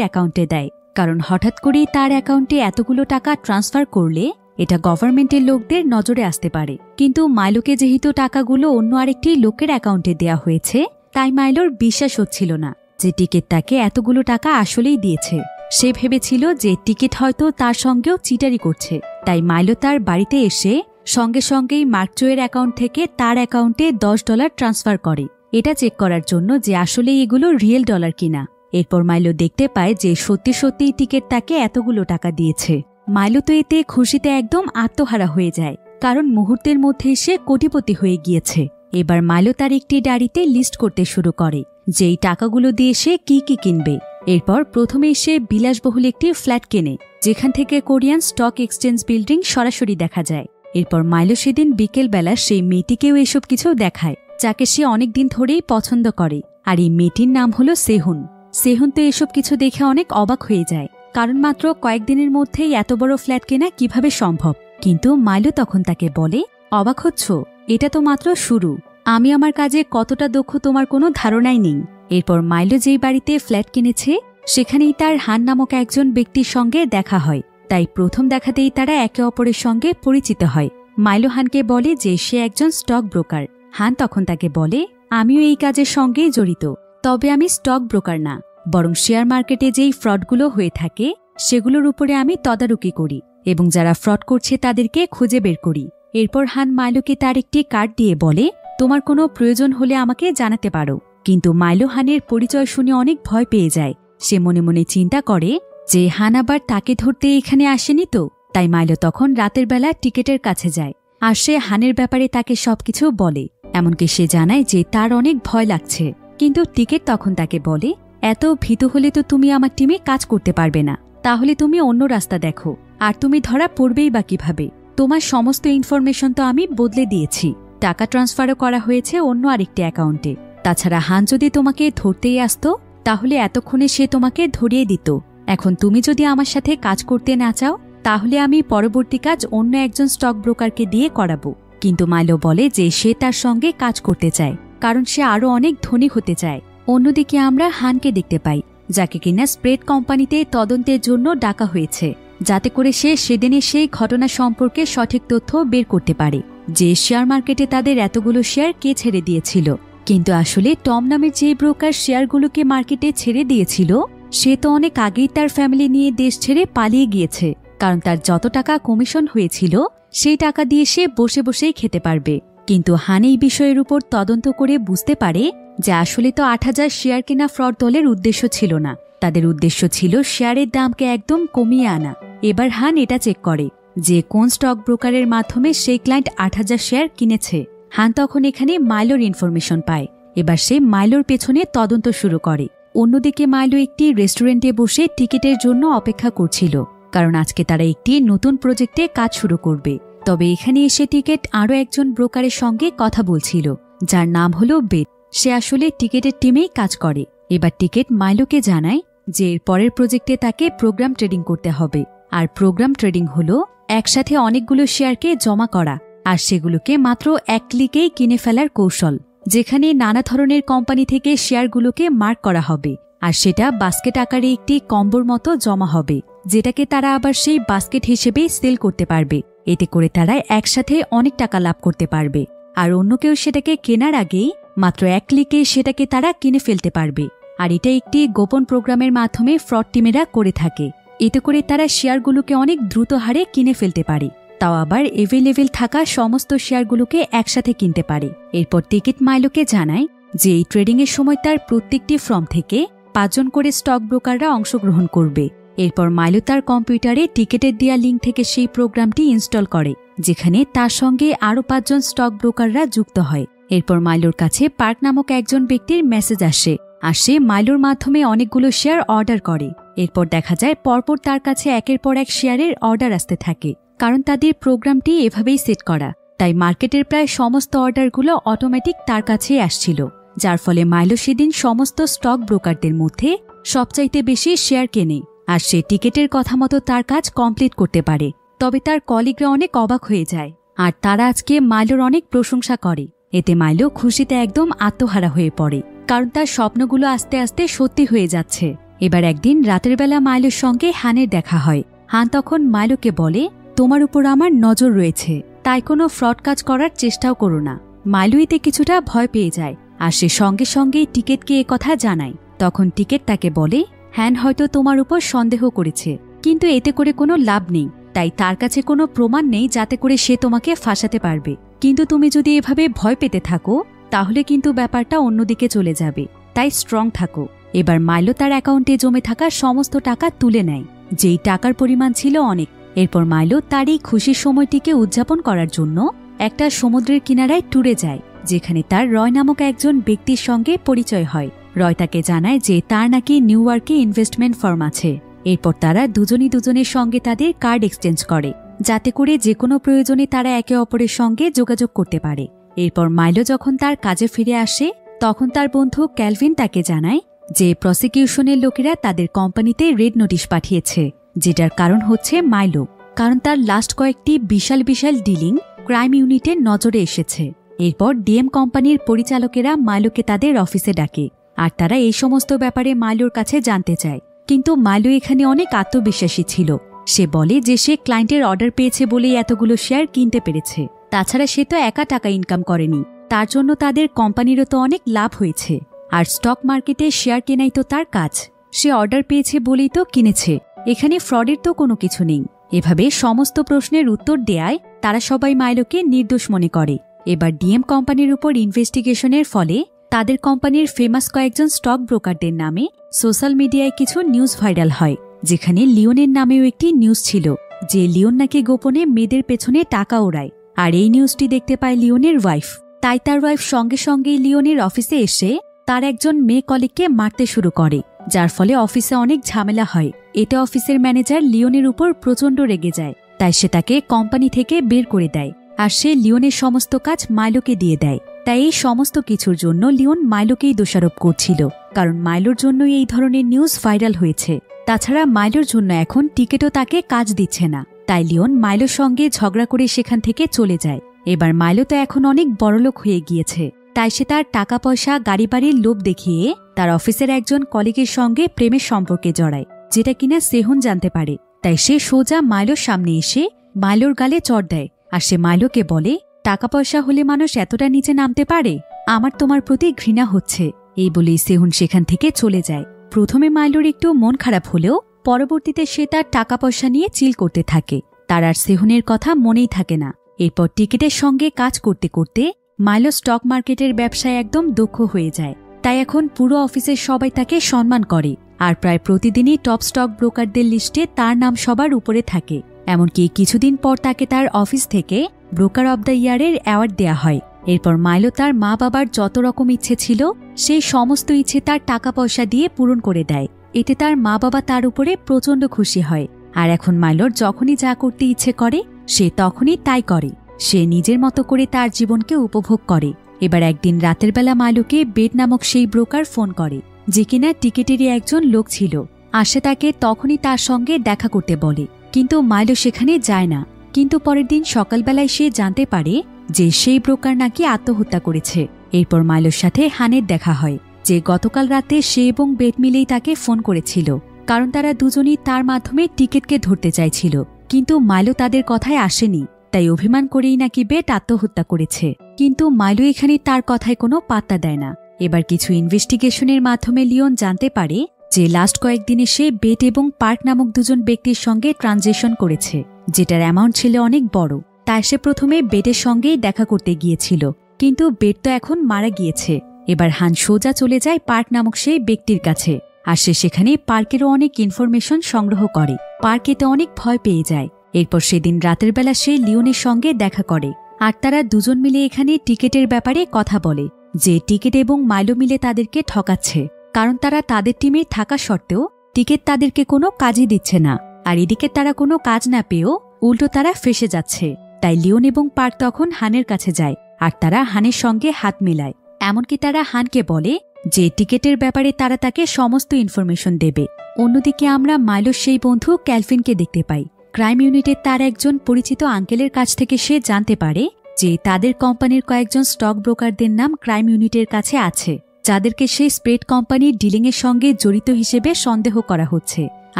অ্যাকাউন্টে দেয়, কারণ হঠাৎ করেই তার অ্যাকাউন্টে এতগুলো টাকা ট্রান্সফার করলে এটা গভর্নমেন্টের লোকদের নজরে আসতে পারে। কিন্তু মাইলোকে যেহেতু টাকাগুলো অন্য আরেকটি লোকের অ্যাকাউন্টে দেয়া হয়েছে তাই মাইলোর বিশ্বাস হচ্ছিল না যে টিকিট তাকে এতগুলো টাকা আসলেই দিয়েছে। সে ভেবেছিল যে টিকিট হয়তো তার সঙ্গেও চিটারি করছে। তাই মাইলো তার বাড়িতে এসে সঙ্গে সঙ্গেই মার্কচোয়ের অ্যাকাউন্ট থেকে তার অ্যাকাউন্টে $10 ট্রান্সফার করে, এটা চেক করার জন্য যে আসলে এগুলো রিয়েল ডলার কিনা। এরপর মাইলো দেখতে পায় যে সত্যি সত্যিই টিকিট তাকে এতগুলো টাকা দিয়েছে। মাইলো তো এতে খুশিতে একদম আত্মহারা হয়ে যায়, কারণ মুহূর্তের মধ্যে সে কোটিপতি হয়ে গিয়েছে। এবার মাইলো তার একটি ডায়েরিতে লিস্ট করতে শুরু করে যে এই টাকাগুলো দিয়ে সে কি কি কিনবে। এরপর প্রথমেই সে বিলাসবহুল একটি ফ্ল্যাট কেনে, যেখান থেকে কোরিয়ান স্টক এক্সচেঞ্জ বিল্ডিং সরাসরি দেখা যায়। এরপর মাইলো সেদিন বিকেলবেলা সেই মেয়েটিকেও এসব কিছু দেখায় যাকে সে অনেকদিন ধরেই পছন্দ করে, আর এই মেয়েটির নাম হলো সেহুন। সেহুন তো এসব কিছু দেখে অনেক অবাক হয়ে যায়, কারণ মাত্র কয়েকদিনের মধ্যেই এত বড় ফ্ল্যাট কেনা কিভাবে সম্ভব। কিন্তু মাইলো তখন তাকে বলে, অবাক হচ্ছ? এটা তো মাত্র শুরু, আমি আমার কাজে কতটা দক্ষ তোমার কোনো ধারণাই নেই। এরপর মাইলো যেই বাড়িতে ফ্ল্যাট কিনেছে সেখানেই তার হান নামক একজন ব্যক্তির সঙ্গে দেখা হয়। তাই প্রথম দেখাতেই তারা একে অপরের সঙ্গে পরিচিত হয়। মাইলো হানকে বলে যে সে একজন স্টক ব্রোকার। হান তখন তাকে বলে, আমিও এই কাজের সঙ্গে জড়িত, তবে আমি স্টক ব্রোকার না, বরং শেয়ার মার্কেটে যেই ফ্রডগুলো হয়ে থাকে সেগুলোর উপরে আমি তদারকি করি এবং যারা ফ্রড করছে তাদেরকে খুঁজে বের করি। এরপর হান মাইলোকে তার একটি কার্ড দিয়ে বলে, তোমার কোনো প্রয়োজন হলে আমাকে জানাতে পারো। কিন্তু মাইলো হানের পরিচয় শুনে অনেক ভয় পেয়ে যায়। সে মনে মনে চিন্তা করে যে হান আবার তাকে ধরতে এখানে আসেনি তো। তাই মাইলো তখন রাতের বেলা টিকেটের কাছে যায়, আর সে হানের ব্যাপারে তাকে সবকিছু বলে। এমনকি সে জানায় যে তার অনেক ভয় লাগছে। কিন্তু টিকেট তখন তাকে বলে, এত ভীত হলে তো তুমি আমার টিমে কাজ করতে পারবে না, তাহলে তুমি অন্য রাস্তা দেখো। আর তুমি ধরা পড়বেই বা কিভাবে? তোমার সমস্ত ইনফরমেশন তো আমি বদলে দিয়েছি, টাকা ট্রান্সফারও করা হয়েছে অন্য আরেকটি অ্যাকাউন্টে। তাছাড়া হান যদি তোমাকে ধরতেই আসতো তাহলে এতক্ষণে সে তোমাকে ধরিয়ে দিত। এখন তুমি যদি আমার সাথে কাজ করতে না চাও তাহলে আমি পরবর্তী কাজ অন্য একজন স্টক ব্রোকারকে দিয়ে করাবো। কিন্তু মাইলো বলে যে সে তার সঙ্গে কাজ করতে চায়, কারণ সে আরো অনেক ধনী হতে চায়। অন্যদিকে আমরা হানকে দেখতে পাই, যাকে কিনা স্প্রেড কোম্পানিতে তদন্তের জন্য ডাকা হয়েছে, যাতে করে সে সেদিনের সেই ঘটনা সম্পর্কে সঠিক তথ্য বের করতে পারে যে শেয়ার মার্কেটে তাদের এতগুলো শেয়ার কে ছেড়ে দিয়েছিল। কিন্তু আসলে টম নামের যে ব্রোকার শেয়ারগুলোকে মার্কেটে ছেড়ে দিয়েছিল সে তো অনেক আগেই তার ফ্যামিলি নিয়ে দেশ ছেড়ে পালিয়ে গিয়েছে, কারণ তার যত টাকা কমিশন হয়েছিল সেই টাকা দিয়ে সে বসে বসেই খেতে পারবে। কিন্তু হানি এই বিষয়ের উপর তদন্ত করে বুঝতে পারে যে আসলে তো ৮,০০০ শেয়ার কেনা ফ্রড দলের উদ্দেশ্য ছিল না, তাদের উদ্দেশ্য ছিল শেয়ারের দামকে একদম কমিয়ে আনা। এবার হান এটা চেক করে যে কোন স্টক ব্রোকারের মাধ্যমে সেই ক্লায়েন্ট ৮,০০০ শেয়ার কিনেছে। হান তখন এখানে মাইলোর ইনফরমেশন পায়। এবার সে মাইলোর পেছনে তদন্ত শুরু করে। অন্যদিকে মাইলো একটি রেস্টুরেন্টে বসে টিকিটের জন্য অপেক্ষা করছিল, কারণ আজকে তারা একটি নতুন প্রজেক্টে কাজ শুরু করবে। তবে এখানে এসে টিকিট আরও একজন ব্রোকারের সঙ্গে কথা বলছিল, যার নাম হলো বেথ। সে আসলে টিকিটের টিমেই কাজ করে। এবার টিকিট মাইলোকে জানায় যে এর পরের প্রজেক্টে তাকে প্রোগ্রাম ট্রেডিং করতে হবে। আর প্রোগ্রাম ট্রেডিং হলো একসাথে অনেকগুলো শেয়ারকে জমা করা আর সেগুলোকে মাত্র এক ক্লিকেই কিনে ফেলার কৌশল, যেখানে নানা ধরনের কোম্পানি থেকে শেয়ারগুলোকে মার্ক করা হবে আর সেটা বাস্কেট আকারে একটি কম্বোর মতো জমা হবে, যেটাকে তারা আবার সেই বাস্কেট হিসেবে সেল করতে পারবে। এতে করে তারা একসাথে অনেক টাকা লাভ করতে পারবে আর অন্য কেউ সেটাকে কেনার আগেই মাত্র এক ক্লিকে সেটাকে তারা কিনে ফেলতে পারবে। আর এটা একটি গোপন প্রোগ্রামের মাধ্যমে ফ্রড টিমেরা করে থাকে। এতে করে তারা শেয়ারগুলোকে অনেক দ্রুত হারে কিনে ফেলতে পারে, তাও আবার এভেলেবেল থাকা সমস্ত শেয়ারগুলোকে একসাথে কিনতে পারে। এরপর টিকিট মাইলোকে জানায় যে এই ট্রেডিংয়ের সময় তার প্রত্যেকটি ফার্ম থেকে ৫ জন করে স্টক ব্রোকাররা অংশগ্রহণ করবে। এরপর মাইলো তার কম্পিউটারে টিকিটের দেয়া লিঙ্ক থেকে সেই প্রোগ্রামটি ইনস্টল করে, যেখানে তার সঙ্গে আরও ৫ জন স্টক ব্রোকাররা যুক্ত হয়। এরপর মাইলোর কাছে পার্ক নামক একজন ব্যক্তির মেসেজ আসে আর সে মাইলোর মাধ্যমে অনেকগুলো শেয়ার অর্ডার করে। এরপর দেখা যায় পরপর তার কাছে একের পর এক শেয়ারের অর্ডার আসতে থাকে, কারণ তাদের প্রোগ্রামটি এভাবেই সেট করা। তাই মার্কেটের প্রায় সমস্ত অর্ডারগুলো অটোমেটিক তার কাছেই আসছিল, যার ফলে মাইলো সেদিন সমস্ত স্টক ব্রোকারদের মধ্যে সবচাইতে বেশি শেয়ার কেনে আর সে টিকিটের কথা মতো তার কাজ কমপ্লিট করতে পারে। তবে তার কলিগরা অনেক অবাক হয়ে যায় আর তারা আজকে মাইলোর অনেক প্রশংসা করে। এতে মাইলো খুশিতে একদম আত্মহারা হয়ে পড়ে, কারণ তার স্বপ্নগুলো আস্তে আস্তে সত্যি হয়ে যাচ্ছে। এবার একদিন রাতের বেলা মাইলোর সঙ্গে হানের দেখা হয়। হান তখন মাইলোকে বলে, তোমার উপর আমার নজর রয়েছে, তাই কোনো ফ্রড কাজ করার চেষ্টাও করো না। মাইলো এতে কিছুটা ভয় পেয়ে যায় আর সে সঙ্গে সঙ্গেই টিকিটকে একথা জানায়। তখন টিকিট তাকে বলে, হ্যান হয়তো তোমার উপর সন্দেহ করেছে, কিন্তু এতে করে কোনো লাভ নেই। তাই তার কাছে কোনো প্রমাণ নেই যাতে করে সে তোমাকে ফাঁসাতে পারবে। কিন্তু তুমি যদি এভাবে ভয় পেতে থাকো তাহলে কিন্তু ব্যাপারটা অন্যদিকে চলে যাবে, তাই স্ট্রং থাকো। এবার মাইলো তার অ্যাকাউন্টে জমে থাকা সমস্ত টাকা তুলে নেয়, যেই টাকার পরিমাণ ছিল অনেক। এরপর মাইলো তার এই খুশির সময়টিকে উদযাপন করার জন্য একটা সমুদ্রের কিনারায় ট্যুরে যায়, যেখানে তার রয় নামক একজন ব্যক্তির সঙ্গে পরিচয় হয়। রয় তাকে জানায় যে তার নাকি নিউ ইয়র্কে ইনভেস্টমেন্ট ফার্ম আছে। এরপর তারা দুজনই দুজনের সঙ্গে তাদের কার্ড এক্সচেঞ্জ করে, যাতে করে যে কোনো প্রয়োজনে তারা একে অপরের সঙ্গে যোগাযোগ করতে পারে। এরপর মাইলো যখন তার কাজে ফিরে আসে তখন তার বন্ধু ক্যালভিন তাকে জানায় যে প্রসিকিউশনের লোকেরা তাদের কোম্পানিতে রেড নোটিশ পাঠিয়েছে, যেটার কারণ হচ্ছে মাইলো, কারণ তার লাস্ট কয়েকটি বিশাল বিশাল ডিলিং ক্রাইম ইউনিটের নজরে এসেছে। এরপর ডিএম কোম্পানির পরিচালকেরা মাইলোকে তাদের অফিসে ডাকে আর তারা এই সমস্ত ব্যাপারে মাইলোর কাছে জানতে চায়। কিন্তু মাইলো এখানে অনেক আত্মবিশ্বাসী ছিল। সে বলে যে সে ক্লায়েন্টের অর্ডার পেয়েছে বলেই এতগুলো শেয়ার কিনতে পেরেছে, তাছাড়া সে তো একা টাকা ইনকাম করেনি, তার জন্য তাদের কোম্পানিরও তো অনেক লাভ হয়েছে। আর স্টক মার্কেটে শেয়ার কেনাই তো তার কাজ, সে অর্ডার পেয়েছে বলেই তো কিনেছে, এখানে ফ্রডের তো কোনো কিছু নেই। এভাবে সমস্ত প্রশ্নের উত্তর দেয়ায় তারা সবাই মাইলোকে নির্দোষ মনে করে। এবার ডিএম কোম্পানির উপর ইনভেস্টিগেশনের ফলে তাদের কোম্পানির ফেমাস কয়েকজন স্টক ব্রোকারদের নামে সোশ্যাল মিডিয়ায় কিছু নিউজ ভাইরাল হয়, যেখানে লিওনের নামেও একটি নিউজ ছিল যে লিওন নাকি গোপনে মেয়েদের পেছনে টাকা ওড়ায়। আর এই নিউজটি দেখতে পায় লিওনের ওয়াইফ, তাই তার ওয়াইফ সঙ্গে সঙ্গেই লিওনের অফিসে এসে তার একজন মেয়ে কলিগকে মারতে শুরু করে, যার ফলে অফিসে অনেক ঝামেলা হয়। এতে অফিসের ম্যানেজার লিওনের উপর প্রচণ্ড রেগে যায়, তাই সে তাকে কোম্পানি থেকে বের করে দেয় আর সে লিওনের সমস্ত কাজ মাইলোকে দিয়ে দেয়। তাই এই সমস্ত কিছুর জন্য লিওন মাইলোকেই দোষারোপ করছিল, কারণ মাইলোর জন্যই এই ধরনের নিউজ ভাইরাল হয়েছে। তাছাড়া মাইলোর জন্য এখন টিকিটও তাকে কাজ দিচ্ছে না, তাই লিওন মাইলোর সঙ্গে ঝগড়া করে সেখান থেকে চলে যায়। এবার মাইলো তো এখন অনেক বড়লোক হয়ে গিয়েছে, তাই সে তার টাকা পয়সা গাড়ি বাড়ির লোভ দেখিয়ে তার অফিসের একজন কলিগের সঙ্গে প্রেমের সম্পর্কে জড়ায়, যেটা কিনা সেহন জানতে পারে। তাই সে সোজা মাইলোর সামনে এসে মাইলোর গালে চড় দেয় আর সে মাইলোকে বলে, টাকা পয়সা হলে মানুষ এতটা নিচে নামতে পারে? আমার তোমার প্রতি ঘৃণা হচ্ছে, এই বলেই সেহুন সেখান থেকে চলে যায়। প্রথমে মাইলোর একটু মন খারাপ হলেও পরবর্তীতে সে তার টাকা পয়সা নিয়ে চিল করতে থাকে। তার আর সেহুনের কথা মনেই থাকে না। এরপর টিকেটের সঙ্গে কাজ করতে করতে মাইলো স্টক মার্কেটের ব্যবসায় একদম দক্ষ হয়ে যায়। তাই এখন পুরো অফিসের সবাই তাকে সম্মান করে, আর প্রায় প্রতিদিনই টপ স্টক ব্রোকারদের লিস্টে তার নাম সবার উপরে থাকে। এমনকি কিছুদিন পর তাকে তার অফিস থেকে ব্রোকার অব দ্য ইয়ারের অ্যাওয়ার্ড দেয়া হয়। এরপর মাইলো তার মা বাবার যত রকম ইচ্ছে ছিল সেই সমস্ত ইচ্ছে তার টাকা পয়সা দিয়ে পূরণ করে দেয়। এতে তার মা বাবা তার উপরে প্রচণ্ড খুশি হয়। আর এখন মাইলোর যখনই যা করতে ইচ্ছে করে সে তখনই তাই করে। সে নিজের মতো করে তার জীবনকে উপভোগ করে। এবার একদিন রাতের বেলা মাইলোকে বেড নামক সেই ব্রোকার ফোন করে, যে কিনা টিকেটেরই একজন লোক ছিল। আসে তাকে তখনই তার সঙ্গে দেখা করতে বলে, কিন্তু মাইলো সেখানে যায় না। কিন্তু পরের দিন সকালবেলায় সে জানতে পারে যে সেই ব্রোকার নাকি আত্মহত্যা করেছে। এরপর মাইলোর সাথে হানের দেখা হয়, যে গতকাল রাতে সে এবং বেড মিলেই তাকে ফোন করেছিল, কারণ তারা দুজনই তার মাধ্যমে টিকেটকে ধরতে চাইছিল। কিন্তু মাইলো তাদের কথায় আসেনি, তাই অভিমান করেই নাকি বেড আত্মহত্যা করেছে। কিন্তু মাইলো এখানে তার কথায় কোনো পাত্তা দেয় না। এবার কিছু ইনভেস্টিগেশনের মাধ্যমে লিওন জানতে পারে যে লাস্ট কয়েকদিনে সে বেড এবং পার্ক নামক দুজন ব্যক্তির সঙ্গে ট্রানজেকশন করেছে, যেটার অ্যামাউন্ট ছিল অনেক বড়। তাই সে প্রথমে বেডের সঙ্গেই দেখা করতে গিয়েছিল, কিন্তু বেড তো এখন মারা গিয়েছে। এবার হান সোজা চলে যায় পার্ক নামক সেই ব্যক্তির কাছে, আর সে সেখানে পার্কেরও অনেক ইনফরমেশন সংগ্রহ করে। পার্ক এতে অনেক ভয় পেয়ে যায়। এরপর সেদিন রাতের বেলা সে লিওনের সঙ্গে দেখা করে, আর তারা দুজন মিলে এখানে টিকেটের ব্যাপারে কথা বলে, যে টিকেট এবং মাইলো মিলে তাদেরকে ঠকাচ্ছে, কারণ তারা তাদের টিমে থাকা সত্ত্বেও টিকেট তাদেরকে কোনো কাজই দিচ্ছে না। আর এদিকে তারা কোনো কাজ না পেয়েও উল্টো তারা ফেসে যাচ্ছে। তাই লিওন এবং পার্ক তখন হানের কাছে যায়, আর তারা হানের সঙ্গে হাত মেলায়। এমনকি তারা হানকে বলে যে টিকেটের ব্যাপারে তারা তাকে সমস্ত ইনফরমেশন দেবে। অন্যদিকে আমরা মাইলোর সেই বন্ধু ক্যালভিনকে দেখতে পাই। ক্রাইম ইউনিটের তার একজন পরিচিত আঙ্কেলের কাছ থেকে সে জানতে পারে যে তাদের কোম্পানির কয়েকজন স্টক ব্রোকারদের নাম ক্রাইম ইউনিটের কাছে আছে, যাদেরকে সেই স্প্রেড কোম্পানির ডিলিংয়ের সঙ্গে জড়িত হিসেবে সন্দেহ করা হচ্ছে।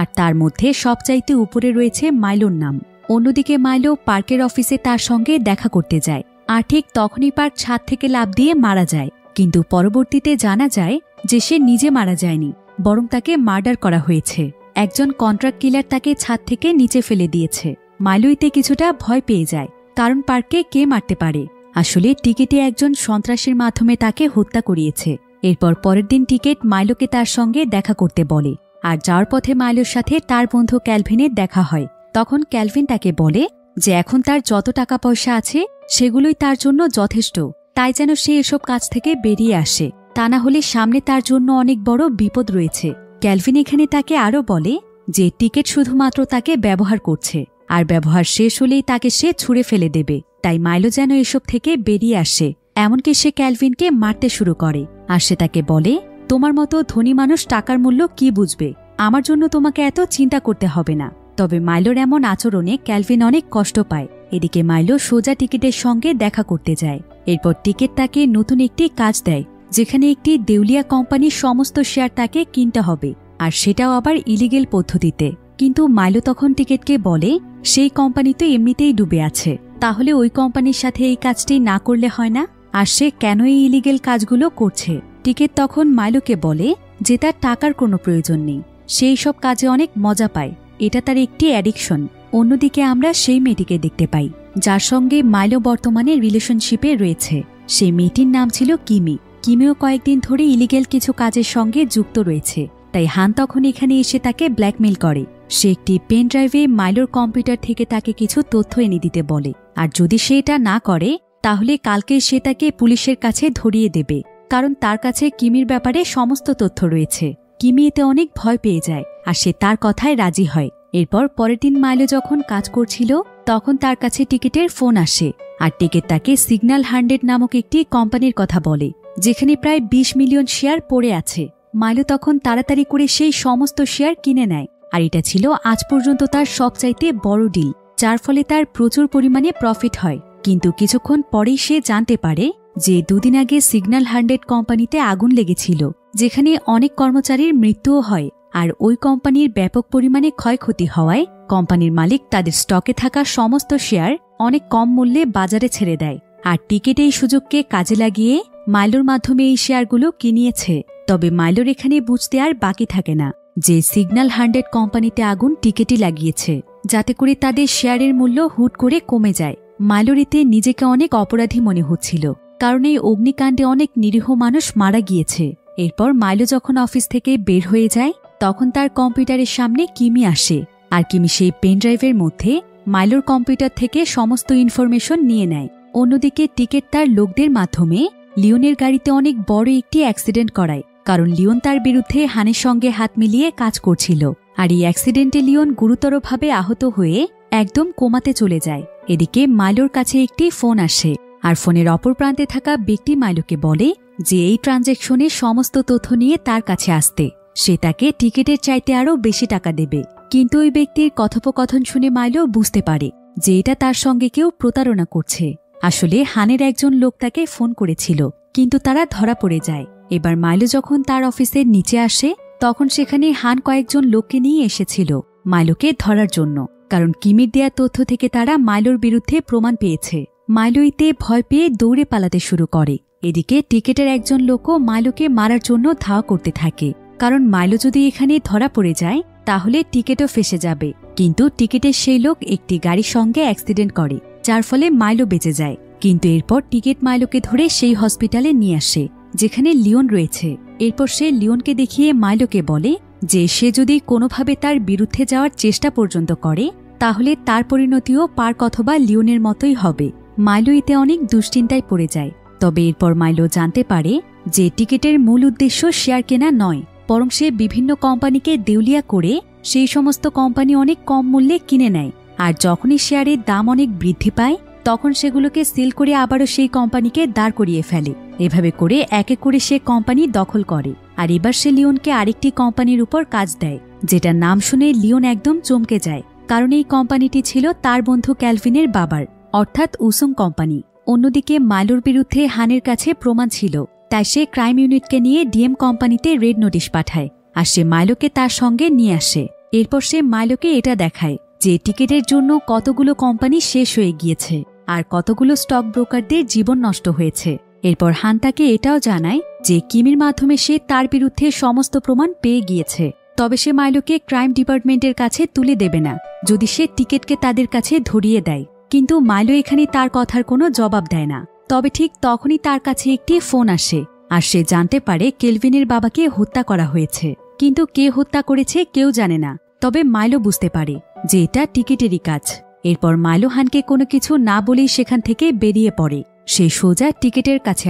আর তার মধ্যে সবচাইতে উপরে রয়েছে মাইলোর নাম। অন্যদিকে মাইলো পার্কের অফিসে তার সঙ্গে দেখা করতে যায়, আর ঠিক তখনই পার্ক ছাদ থেকে লাফ দিয়ে মারা যায়। কিন্তু পরবর্তীতে জানা যায় যে সে নিজে মারা যায়নি, বরং তাকে মার্ডার করা হয়েছে। একজন কন্ট্রাক্ট কিলার তাকে ছাদ থেকে নিচে ফেলে দিয়েছে। মাইলো এতে কিছুটা ভয় পেয়ে যায়, কারণ পার্ককে কে মারতে পারে? আসলে টিকেটে একজন সন্ত্রাসীর মাধ্যমে তাকে হত্যা করিয়েছে। এরপর পরের দিন টিকেট মাইলোকে তার সঙ্গে দেখা করতে বলে, আর যাওয়ার পথে মাইলোর সাথে তার বন্ধু ক্যালভিনের দেখা হয়। তখন ক্যালভিন তাকে বলে যে এখন তার যত টাকা পয়সা আছে সেগুলোই তার জন্য যথেষ্ট, তাই যেন সে এসব কাজ থেকে বেরিয়ে আসে, তা না হলে সামনে তার জন্য অনেক বড় বিপদ রয়েছে। ক্যালভিন এখানে তাকে আরও বলে যে টিকেট শুধুমাত্র তাকে ব্যবহার করছে, আর ব্যবহার শেষ হলেই তাকে সে ছুঁড়ে ফেলে দেবে। তাই মাইলো যেন এসব থেকে বেরিয়ে আসে। এমনকি সে ক্যালভিনকে মারতে শুরু করে, আর সে তাকে বলে, তোমার মতো ধনী মানুষ টাকার মূল্য কি বুঝবে? আমার জন্য তোমাকে এত চিন্তা করতে হবে না। তবে মাইলোর এমন আচরণে ক্যালভিন অনেক কষ্ট পায়। এদিকে মাইলো সোজা টিকেটের সঙ্গে দেখা করতে যায়। এরপর টিকেট তাকে নতুন একটি কাজ দেয়, যেখানে একটি দেউলিয়া কোম্পানির সমস্ত শেয়ার তাকে কিনতে হবে, আর সেটাও আবার ইলিগেল পদ্ধতিতে। কিন্তু মাইলো তখন টিকেটকে বলে সেই কোম্পানি তো এমনিতেই ডুবে আছে, তাহলে ওই কোম্পানির সাথে এই কাজটি না করলে হয় না, আর সে কেন এই ইলিগেল কাজগুলো করছে। টিকেট তখন মাইলোকে বলে যে তার টাকার কোনো প্রয়োজন নেই, সেই সব কাজে অনেক মজা পায়, এটা তার একটি অ্যাডিকশন। অন্যদিকে আমরা সেই মেয়েটিকে দেখতে পাই যার সঙ্গে মাইলো বর্তমানে রিলেশনশিপে রয়েছে। সেই মেয়েটির নাম ছিল কিমি। কিমিও কয়েকদিন ধরে ইলিগেল কিছু কাজের সঙ্গে যুক্ত রয়েছে, তাই হান তখন এখানে এসে তাকে ব্ল্যাকমেইল করে। সে একটি পেন ড্রাইভে মাইলোর কম্পিউটার থেকে তাকে কিছু তথ্য এনে দিতে বলে, আর যদি সে এটা না করে তাহলে কালকে সে তাকে পুলিশের কাছে ধরিয়ে দেবে, কারণ তার কাছে কিমির ব্যাপারে সমস্ত তথ্য রয়েছে। কিমি এতে অনেক ভয় পেয়ে যায়, আর সে তার কথায় রাজি হয়। এরপর পরের দিন মাইলো যখন কাজ করছিল তখন তার কাছে টিকেটের ফোন আসে, আর টিকেট তাকে সিগন্যাল 100 নামক একটি কোম্পানির কথা বলে, যেখানে প্রায় 20 মিলিয়ন শেয়ার পড়ে আছে। মাইলো তখন তাড়াতাড়ি করে সেই সমস্ত শেয়ার কিনে নেয়, আর এটা ছিল আজ পর্যন্ত তার সবচাইতে বড় ডিল, যার ফলে তার প্রচুর পরিমাণে প্রফিট হয়। কিন্তু কিছুক্ষণ পরেই সে জানতে পারে যে দুদিন আগে সিগন্যাল 100 কোম্পানিতে আগুন লেগেছিল, যেখানে অনেক কর্মচারীর মৃত্যুও হয়, আর ওই কোম্পানির ব্যাপক পরিমাণে ক্ষয়ক্ষতি হওয়ায় কোম্পানির মালিক তাদের স্টকে থাকা সমস্ত শেয়ার অনেক কম মূল্যে বাজারে ছেড়ে দেয়। আর টিকেট এই সুযোগকে কাজে লাগিয়ে মাইলোর মাধ্যমে এই শেয়ারগুলো কিনিয়েছে। তবে মাইলোর এখানে বুঝতে আর বাকি থাকে না যে সিগন্যাল 100 কোম্পানিতে আগুন টিকেটই লাগিয়েছে, যাতে করে তাদের শেয়ারের মূল্য হুট করে কমে যায়। মাইলোর এতে নিজেকে অনেক অপরাধী মনে হচ্ছিল, কারণ এই অগ্নিকাণ্ডে অনেক নিরীহ মানুষ মারা গিয়েছে। এরপর মাইলো যখন অফিস থেকে বের হয়ে যায়, তখন তার কম্পিউটারের সামনে কিমি আসে। আর কিমি সেই পেনড্রাইভের মধ্যে মাইলোর কম্পিউটার থেকে সমস্ত ইনফরমেশন নিয়ে নেয়। অন্যদিকে টিকেট তার লোকদের মাধ্যমে লিওনের গাড়িতে অনেক বড় একটি অ্যাক্সিডেন্ট করায়, কারণ লিওন তার বিরুদ্ধে হানের সঙ্গে হাত মিলিয়ে কাজ করছিল। আর এই অ্যাক্সিডেন্টে লিওন গুরুতরভাবে আহত হয়ে একদম কোমাতে চলে যায়। এদিকে মাইলোর কাছে একটি ফোন আসে, আর ফোনের অপর প্রান্তে থাকা ব্যক্তি মাইলোকে বলে যে এই ট্রানজ্যাকশনের সমস্ত তথ্য নিয়ে তার কাছে আসতে। সে তাকে টিকেটের চাইতে আরও বেশি টাকা দেবে। কিন্তু ওই ব্যক্তির কথোপকথন শুনে মাইলো বুঝতে পারে যে এটা তার সঙ্গে কেউ প্রতারণা করছে। আসলে হানের একজন লোক তাকে ফোন করেছিল, কিন্তু তারা ধরা পড়ে যায়। এবার মাইলো যখন তার অফিসের নিচে আসে, তখন সেখানে হান কয়েকজন লোককে নিয়ে এসেছিল মাইলোকে ধরার জন্য, কারণ কিমির দেয়া তথ্য থেকে তারা মাইলোর বিরুদ্ধে প্রমাণ পেয়েছে। মাইলো এতে ভয় পেয়ে দৌড়ে পালাতে শুরু করে। এদিকে টিকেটের একজন লোকও মাইলোকে মারার জন্য ধাওয়া করতে থাকে, কারণ মাইলো যদি এখানে ধরা পড়ে যায় তাহলে টিকেটও ফেসে যাবে। কিন্তু টিকেটের সেই লোক একটি গাড়ির সঙ্গে অ্যাক্সিডেন্ট করে, যার ফলে মাইলো বেঁচে যায়। কিন্তু এরপর টিকেট মাইলোকে ধরে সেই হসপিটালে নিয়ে আসে যেখানে লিওন রয়েছে। এরপর সে লিওনকে দেখিয়ে মাইলোকে বলে যে সে যদি কোনোভাবে তার বিরুদ্ধে যাওয়ার চেষ্টা পর্যন্ত করে, তাহলে তার পরিণতিও পার্ক অথবা লিওনের মতোই হবে। মাইলো এতে অনেক দুশ্চিন্তায় পড়ে যায়। তবে এরপর মাইলো জানতে পারে যে টিকেটের মূল উদ্দেশ্য শেয়ার কেনা নয়, বরং সে বিভিন্ন কোম্পানিকে দেউলিয়া করে সেই সমস্ত কোম্পানি অনেক কম মূল্যে কিনে নেয়। আর যখনই শেয়ারের দাম অনেক বৃদ্ধি পায়, তখন সেগুলোকে সেল করে আবারও সেই কোম্পানিকে দাঁড় করিয়ে ফেলে। এভাবে করে এক এক করে সে কোম্পানি দখল করে। আর এবার সে লিওনকে আরেকটি কোম্পানির উপর কাজ দেয়, যেটার নাম শুনে লিওন একদম চমকে যায়, কারণ এই কোম্পানিটি ছিল তার বন্ধু ক্যালভিনের বাবার, অর্থাৎ উসুং কোম্পানি। অন্যদিকে মাইলোর বিরুদ্ধে হানের কাছে প্রমাণ ছিল, তাই সে ক্রাইম ইউনিটকে নিয়ে ডিএম কোম্পানিতে রেড নোটিশ পাঠায়। আর সে মাইলোকে তার সঙ্গে নিয়ে আসে। এরপর সে মাইলোকে এটা দেখায় যে টিকেটের জন্য কতগুলো কোম্পানি শেষ হয়ে গিয়েছে আর কতগুলো স্টক ব্রোকারদের জীবন নষ্ট হয়েছে। এরপর হান তাকে এটাও জানায় যে কিমির মাধ্যমে সে তার বিরুদ্ধে সমস্ত প্রমাণ পেয়ে গিয়েছে। তবে সে মাইলোকে ক্রাইম ডিপার্টমেন্টের কাছে তুলে দেবে না যদি সে টিকেটকে তাদের কাছে ধরিয়ে দেয়। কিন্তু মাইলো এখানে তার কথার কোনো জবাব দেয় না। তবে ঠিক তখনই তার কাছে একটি ফোন আসে, আর সে জানতে পারে কেলভিনের বাবাকে হত্যা করা হয়েছে। কিন্তু কে হত্যা করেছে কেউ জানে না। তবে মাইলো বুঝতে পারে যে এটা টিকেটেরই কাজ। এরপর মাইলো হানকে কোনো কিছু না বলেই সেখান থেকে বেরিয়ে পড়ে। সে সোজা টিকেটের কাছে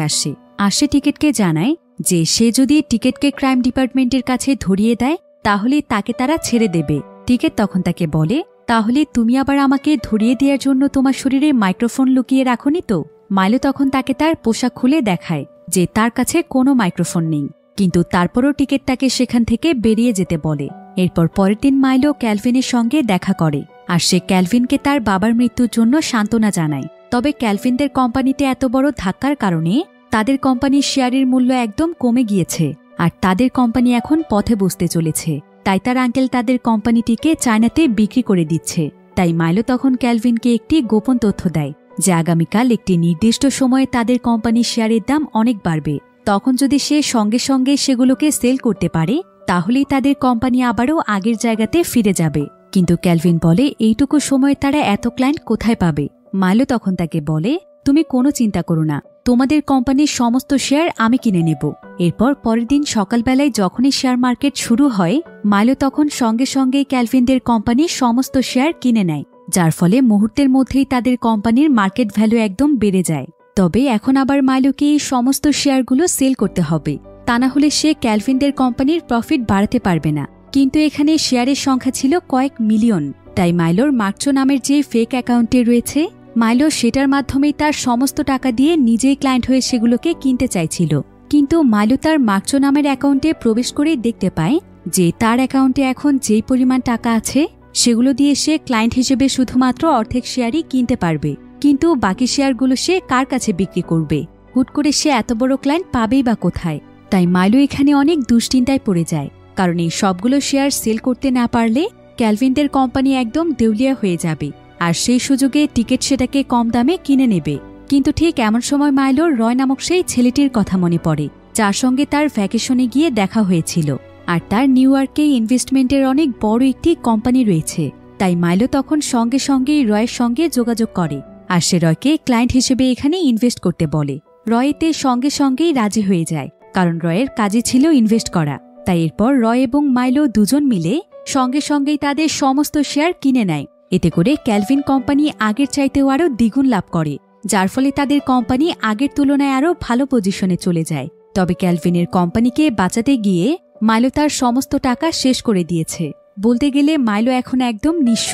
আসে টিকেটকে জানায় যে সে যদি টিকেটকে ক্রাইম ডিপার্টমেন্টের কাছে ধরিয়ে দেয় তাহলে তাকে তারা ছেড়ে দেবে। টিকেট তখন তাকে বলে, তাহলে তুমি আবার আমাকে ধরিয়ে দেওয়ার জন্য তোমার শরীরে মাইক্রোফোন লুকিয়ে রাখোনি তো? মাইলো তখন তাকে তার পোশাক খুলে দেখায় যে তার কাছে কোনো মাইক্রোফোন নেই, কিন্তু তারপরও টিকেট তাকে সেখান থেকে বেরিয়ে যেতে বলে। এরপর পরের দিন মাইলো ক্যালভিনের সঙ্গে দেখা করে, আর সে ক্যালভিনকে তার বাবার মৃত্যুর জন্য সান্ত্বনা জানায়। তবে ক্যালভিনদের কোম্পানিতে এত বড় ধাক্কার কারণে তাদের কোম্পানির শেয়ারের মূল্য একদম কমে গিয়েছে, আর তাদের কোম্পানি এখন পথে বসতে চলেছে। তাই তার আঙ্কেল তাদের কোম্পানিটিকে চায়নাতে বিক্রি করে দিচ্ছে। তাই মাইলো তখন ক্যালভিনকে একটি গোপন তথ্য দেয় যে আগামীকাল একটি নির্দিষ্ট সময়ে তাদের কোম্পানির শেয়ারের দাম অনেক বাড়বে। তখন যদি সে সঙ্গে সঙ্গে সেগুলোকে সেল করতে পারে তাহলেই তাদের কোম্পানি আবারও আগের জায়গাতে ফিরে যাবে। কিন্তু ক্যালভিন বলে এইটুকু সময়ে তারা এত ক্লায়েন্ট কোথায় পাবে? মাইলো তখন তাকে বলে, তুমি কোনো চিন্তা করো না, তোমাদের কোম্পানির সমস্ত শেয়ার আমি কিনে নেব। এরপর পরের দিন সকালবেলায় যখনই শেয়ার মার্কেট শুরু হয়, মাইলো তখন সঙ্গে সঙ্গে ক্যালভিনদের কোম্পানির সমস্ত শেয়ার কিনে নেয়, যার ফলে মুহূর্তের মধ্যেই তাদের কোম্পানির মার্কেট ভ্যালু একদম বেড়ে যায়। তবে এখন আবার মাইলোকে এই সমস্ত শেয়ারগুলো সেল করতে হবে, তা না হলে সে ক্যালভিনদের কোম্পানির প্রফিট বাড়াতে পারবে না। কিন্তু এখানে শেয়ারের সংখ্যা ছিল কয়েক মিলিয়ন, তাই মাইলোর মার্কচো নামের যে ফেক অ্যাকাউন্টে রয়েছে, মাইলো সেটার মাধ্যমেই তার সমস্ত টাকা দিয়ে নিজেই ক্লায়েন্ট হয়ে সেগুলোকে কিনতে চাইছিল। কিন্তু মাইলো তার মার্কচো নামের অ্যাকাউন্টে প্রবেশ করেই দেখতে পায় যে তার অ্যাকাউন্টে এখন যেই পরিমাণ টাকা আছে সেগুলো দিয়ে সে ক্লায়েন্ট হিসেবে শুধুমাত্র অর্ধেক শেয়ারই কিনতে পারবে। কিন্তু বাকি শেয়ারগুলো সে কার কাছে বিক্রি করবে? হুট করে সে এত বড় ক্লায়েন্ট পাবেই বা কোথায়? তাই মাইলো এখানে অনেক দুশ্চিন্তায় পড়ে যায়, কারণ এই সবগুলো শেয়ার সেল করতে না পারলে ক্যালভিনদের কোম্পানি একদম দেউলিয়া হয়ে যাবে, আর সেই সুযোগে টিকেট সেটাকে কম দামে কিনে নেবে। কিন্তু ঠিক এমন সময় মাইলোর রয় নামক সেই ছেলেটির কথা মনে পড়ে, যার সঙ্গে তার ভ্যাকেশনে গিয়ে দেখা হয়েছিল। আর তার নিউ ইয়র্কে ইনভেস্টমেন্টের অনেক বড় একটি কোম্পানি রয়েছে। তাই মাইলো তখন সঙ্গে সঙ্গেই রয়ের সঙ্গে যোগাযোগ করে আর সে রয়কে ক্লায়েন্ট হিসেবে এখানে ইনভেস্ট করতে বলে। রয় এতে সঙ্গে সঙ্গেই রাজি হয়ে যায়, কারণ রয়ের কাজই ছিল ইনভেস্ট করা। তাই এরপর রয় এবং মাইলো দুজন মিলে সঙ্গে সঙ্গেই তাদের সমস্ত শেয়ার কিনে নেয়। এতে করে ক্যালভিন কোম্পানি আগের চাইতেও আরও দ্বিগুণ লাভ করে, যার ফলে তাদের কোম্পানি আগের তুলনায় আরও ভালো পজিশনে চলে যায়। তবে ক্যালভিনের কোম্পানিকে বাঁচাতে গিয়ে মাইলো তার সমস্ত টাকা শেষ করে দিয়েছে। বলতে গেলে মাইলো এখন একদম নিঃস্ব।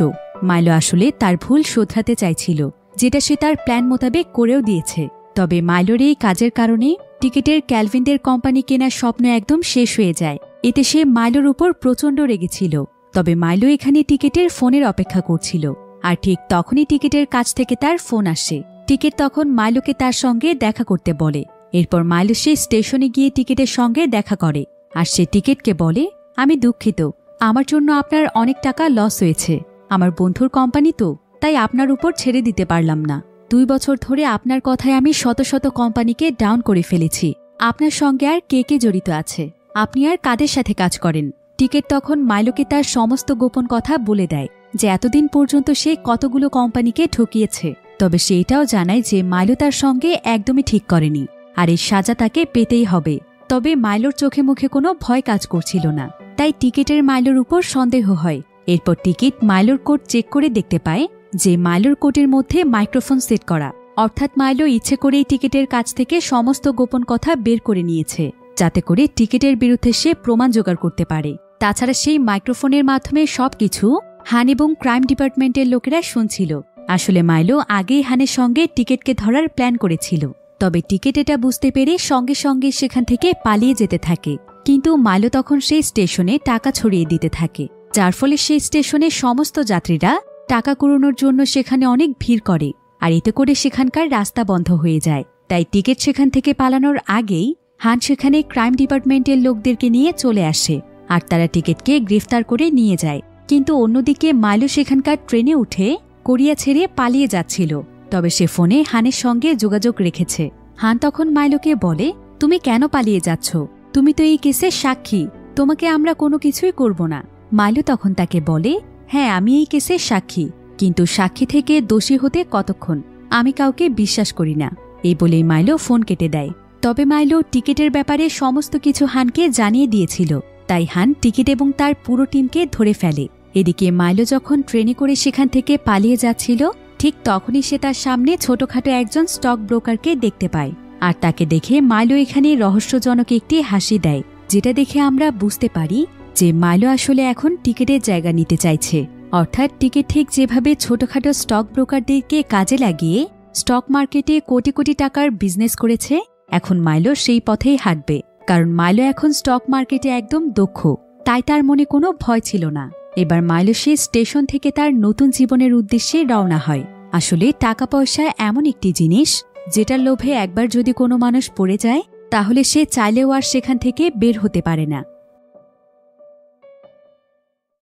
মাইলো আসলে তার ভুল শোধরাতে চাইছিল, যেটা সে তার প্ল্যান মোতাবেক করেও দিয়েছে। তবে মাইলোর এই কাজের কারণে টিকেটের ক্যালভিনদের কোম্পানি কেনার স্বপ্ন একদম শেষ হয়ে যায়। এতে সে মাইলোর উপর প্রচণ্ড রেগেছিল। তবে মাইলো এখানে টিকেটের ফোনের অপেক্ষা করছিল, আর ঠিক তখনই টিকেটের কাছ থেকে তার ফোন আসে। টিকেট তখন মাইলোকে তার সঙ্গে দেখা করতে বলে। এরপর মাইলো সে স্টেশনে গিয়ে টিকেটের সঙ্গে দেখা করে, আর সে টিকেটকে বলে, আমি দুঃখিত, আমার জন্য আপনার অনেক টাকা লস হয়েছে। আমার বন্ধুর কোম্পানি তো, তাই আপনার উপর ছেড়ে দিতে পারলাম না। 2 বছর ধরে আপনার কথায় আমি শত শত কোম্পানিকে ডাউন করে ফেলেছি। আপনার সঙ্গে আর কে কে জড়িত আছে? আপনি আর কাদের সাথে কাজ করেন? টিকেট তখন মাইলোকে তার সমস্ত গোপন কথা বলে দেয়, যে এতদিন পর্যন্ত সে কতগুলো কোম্পানিকে ঠকিয়েছে। তবে সে এটাও জানায় যে মাইলো তার সঙ্গে একদমই ঠিক করেনি, আর এই সাজা তাকে পেতেই হবে। তবে মাইলোর চোখে মুখে কোনো ভয় কাজ করছিল না, তাই টিকেটের মাইলোর উপর সন্দেহ হয়। এরপর টিকিট মাইলোর কোড চেক করে দেখতে পায় যে মাইলোর কোডের মধ্যে মাইক্রোফোন সেট করা, অর্থাৎ মাইলো ইচ্ছে করেই টিকেটের কাছ থেকে সমস্ত গোপন কথা বের করে নিয়েছে, যাতে করে টিকেটের বিরুদ্ধে সে প্রমাণ জোগাড় করতে পারে। তাছাড়া সেই মাইক্রোফোনের মাধ্যমে সবকিছু হান এবং ক্রাইম ডিপার্টমেন্টের লোকেরা শুনছিল। আসলে মাইলো আগেই হানের সঙ্গে টিকেটকে ধরার প্ল্যান করেছিল। তবে টিকেট এটা বুঝতে পেরে সঙ্গে সঙ্গে সেখান থেকে পালিয়ে যেতে থাকে। কিন্তু মাইলো তখন সেই স্টেশনে টাকা ছড়িয়ে দিতে থাকে, যার ফলে সেই স্টেশনে সমস্ত যাত্রীরা টাকা কুড়ানোর জন্য সেখানে অনেক ভিড় করে, আর এতে করে সেখানকার রাস্তা বন্ধ হয়ে যায়। তাই টিকেট সেখান থেকে পালানোর আগেই হান সেখানে ক্রাইম ডিপার্টমেন্টের লোকদেরকে নিয়ে চলে আসে, আর তারা টিকেটকে গ্রেফতার করে নিয়ে যায়। কিন্তু অন্যদিকে মাইলো সেখানকার ট্রেনে উঠে কোরিয়া ছেড়ে পালিয়ে যাচ্ছিল। তবে সে ফোনে হানের সঙ্গে যোগাযোগ রেখেছে। হান তখন মাইলোকে বলে, তুমি কেন পালিয়ে যাচ্ছ? তুমি তো এই কেসের সাক্ষী, তোমাকে আমরা কোনো কিছুই করব না। মাইলো তখন তাকে বলে, হ্যাঁ আমি এই কেসের সাক্ষী, কিন্তু সাক্ষী থেকে দোষী হতে কতক্ষণ? আমি কাউকে বিশ্বাস করি না। এই বলেই মাইলো ফোন কেটে দেয়। তবে মাইলো টিকেটের ব্যাপারে সমস্ত কিছু হানকে জানিয়ে দিয়েছিল, তাই হান টিকেট এবং তার পুরো টিমকে ধরে ফেলে। এদিকে মাইলো যখন ট্রেনে করে সেখান থেকে পালিয়ে যাচ্ছিল, ঠিক তখনই সে তার সামনে ছোটখাটো একজন স্টক ব্রোকারকে দেখতে পায়। আর তাকে দেখে মাইলো এখানে রহস্যজনক একটি হাসি দেয়, যেটা দেখে আমরা বুঝতে পারি যে মাইলো আসলে এখন টিকেটের জায়গা নিতে চাইছে। অর্থাৎ টিকেট ঠিক যেভাবে ছোটখাটো স্টক ব্রোকারদেরকে কাজে লাগিয়ে স্টক মার্কেটে কোটি কোটি টাকার বিজনেস করেছে, এখন মাইলো সেই পথেই হাঁটবে। কারণ মাইলো এখন স্টক মার্কেটে একদম দক্ষ, তাই তার মনে কোনো ভয় ছিল না। এবার মাইলো সে স্টেশন থেকে তার নতুন জীবনের উদ্দেশ্যে রওনা হয়। আসলে টাকা পয়সা এমন একটি জিনিস, যেটার লোভে একবার যদি কোনো মানুষ পড়ে যায়, তাহলে সে চাইলেও আর সেখান থেকে বের হতে পারে না।